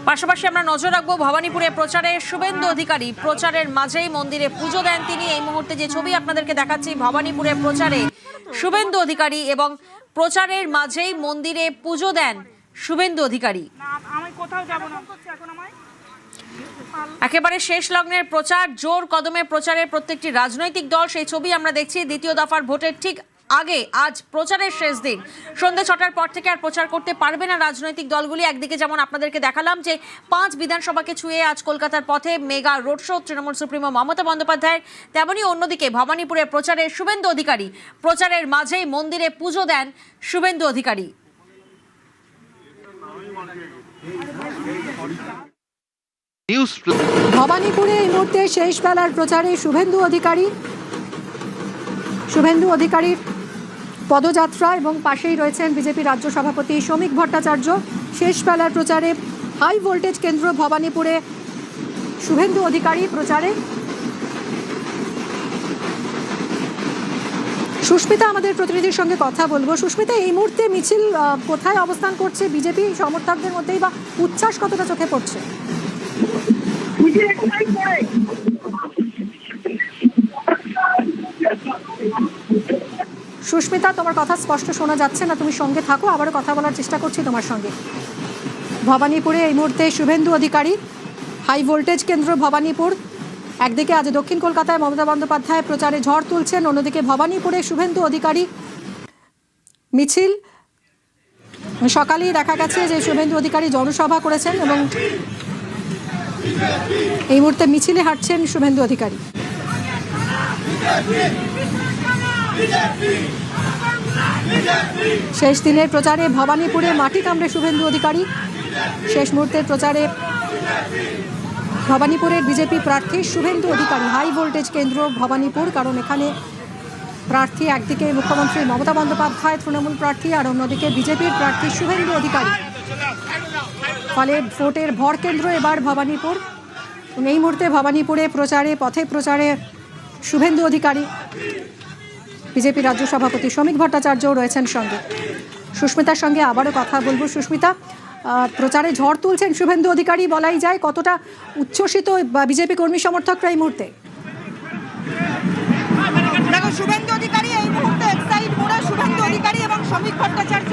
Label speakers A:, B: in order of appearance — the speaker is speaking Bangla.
A: পাশাপাশি আমরা নজর রাখবো ভবানীপুরে প্রচারে শুভেন্দু অধিকারী প্রচারের মাঝেই মন্দিরে পুজো দেন তিনি। এই মুহূর্তে যে ছবি আপনাদেরকে দেখাচ্ছি ভবানীপুরে প্রচারে শুভেন্দু অধিকারী এবং প্রচারের মাঝেই মন্দিরে পুজো দেন শুভেন্দু অধিকারী। একেবারে শেষ লগ্নের প্রচার, জোর কদমে প্রচারের প্রত্যেকটি রাজনৈতিক দল, সেই ছবি আমরা দেখছি। দ্বিতীয় দফার ভোটের ঠিক আগে আজ প্রচারের শেষ দিন। সন্ধ্যে 6টার পর থেকে আর প্রচার করতে পারবে না রাজনৈতিক দলগুলি। একদিকে যেমন আপনাদেরকে দেখালাম যে 5 বিধানসভাকে ছুঁয়ে আজ কলকাতার পথে mega road show Trinamool supremo Mamata বন্দ্যোপাধ্যায়ের, তেমনি অন্যদিকে ভবানীপুরে প্রচারে শুভেন্দু অধিকারী প্রচারের মাঝেই মন্দিরে পুজো দেন শুভেন্দু অধিকারী।
B: ভবানীপুরে এই মুহূর্তে শেষ বেলার প্রচারে শুভেন্দু অধিকারীর পদযাত্রা এবং পাশেই রয়েছেন বিজেপি রাজ্য সভাপতি শ্রমিক ভট্টাচার্য। শেষ বেলার প্রচারে হাই ভোল্টেজ কেন্দ্র ভবানীপুরে শুভেন্দু অধিকারী প্রচারে। সুস্মিতা আমাদের প্রতিনিধির সঙ্গে কথা বলবো। সুস্মিতা, এই মুহূর্তে মিছিল কোথায় অবস্থান করছে? বিজেপি সমর্থকদের মধ্যেই বা উচ্ছ্বাস কতটা চোখে পড়ছে? সুস্মিতা, তোমার কথা স্পষ্ট শোনা যাচ্ছে না, তুমি সঙ্গে থাকো, আবারও কথা বলার চেষ্টা করছি তোমার সঙ্গে। ভবানীপুরে এই মুহূর্তে শুভেন্দু অধিকারী, হাই ভোল্টেজ কেন্দ্র ভবানীপুর। একদিকে আজ দক্ষিণ কলকাতায় মমতা বন্দ্যোপাধ্যায় প্রচারে ঝড় তুলছেন, অন্যদিকে ভবানীপুরে শুভেন্দু অধিকারী মিছিল। সকালেই দেখা গেছে যে শুভেন্দু অধিকারী জনসভা করেছেন এবং এই মুহূর্তে মিছিলে হাঁটছেন শুভেন্দু অধিকারী। শেষ দিনের প্রচারে ভবানীপুরে মাটি কামড়ে শুভেন্দু অধিকারী। শেষ মুহূর্তের প্রচারে ভবানীপুরের বিজেপি প্রার্থী শুভেন্দু অধিকারী, হাই ভোল্টেজ কেন্দ্র ভবানীপুর, কারণ এখানে প্রার্থী একদিকে মুখ্যমন্ত্রী মমতা বন্দ্যোপাধ্যায় তৃণমূল প্রার্থী, আর অন্যদিকে বিজেপির প্রার্থী শুভেন্দু অধিকারী। ফলে ভোটের ভর কেন্দ্র এবার ভবানীপুর। এই মুহূর্তে ভবানীপুরে প্রচারে পথে প্রচারে শুভেন্দু অধিকারী, বিজেপি রাজ্য সভাপতি শ্রমিক ভট্টাচার্য রয়েছেন সঙ্গে। সুস্মিতার সঙ্গে আবারও কথা বলবো। সুস্মিতা, প্রচারে ঝড় তুলছেন শুভেন্দু অধিকারী, বলাই যায় কতটা উচ্ছ্বসিত বিজেপি কর্মী সমর্থকরা এই মুহূর্তে?
C: দেখো, শুভেন্দু অধিকারী এই মুহূর্তে এক্সাইট মোড়ে শুভেন্দু অধিকারী এবং শ্রমিক ভট্টাচার্য